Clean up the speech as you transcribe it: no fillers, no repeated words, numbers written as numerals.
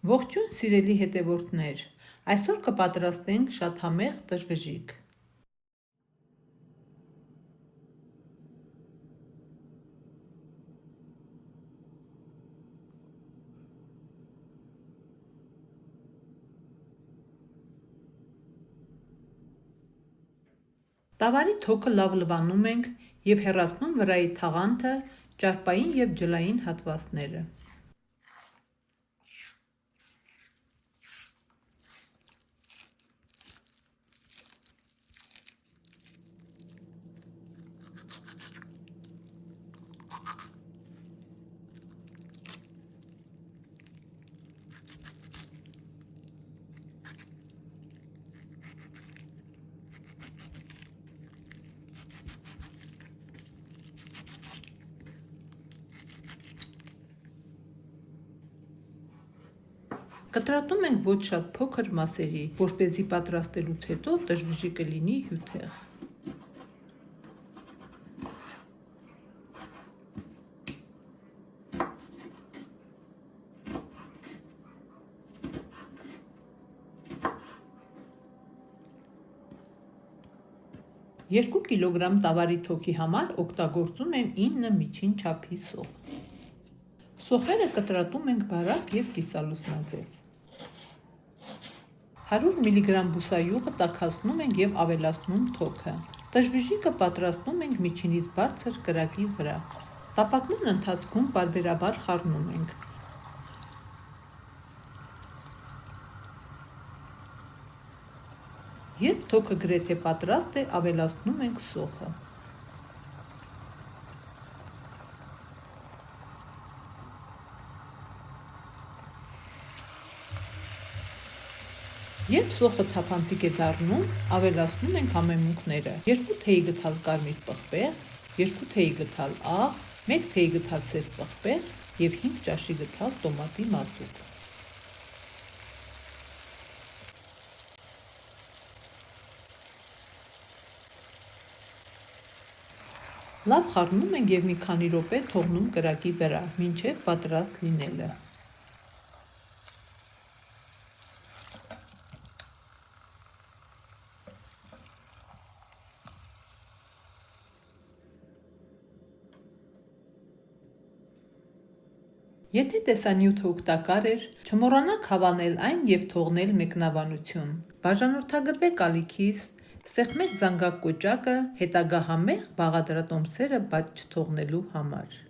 Ողջույն սիրելի հետևորդներ, այսօր կպատրաստենք շատ համեղ տժվժիկ։ Տավարի թոքը լավ լվանում ենք և հեռացնում վրայի թաղանթը, ճարպային և ջլային հատվածները։ Կտրատում ենք ոչ շատ փոքր մասերի, որպեսզի պատրաստելուց հետո տժվժիկը լինի հյութեղ։ Երկու կիլոգրամ տավարի թոքի համար օգտագործում եմ 9 միջին չափի սոխ։ Սոխերը կտրատում ենք բարակ և կիսալուսնաձև։ 100 մգ բուսայուղը տաքացնում ենք և ավելացնում թոքը։ Տժվժիկը պատրաստում ենք միջինից բարձր կրակի վրա։ Տապակման ընթացքում պարբերաբար խառնում ենք։ Երբ թոքը գրեթե պատրաստ է, ավելացնում ենք սոխը։ Երբ սոխը թափանցիկ է դառնում, ավելացնում ենք համեմունքները՝ 2 թեյ գդալ կարմիր պղպեղ, 2 թեյ գդալ աղ, 1 թեյ գդալ սև պղպեղ և 5 ճաշի գդալ տոմատի մածուկ։ Լավ խառնում ենք և մի քանի րոպե թողնում կրակի վրա, մինչև պատրաստ լինելը։ Եթե տեսանյութը օգտակար էր, չմոռանաք հավանել այն և թողնել մեկնաբանություն։ Բաժանորդագրվեք ալիքիս, սեղմեք զանգակ կոճակը հետագա համեղ բաղադրատոմսերը բաց չթողնելու համար։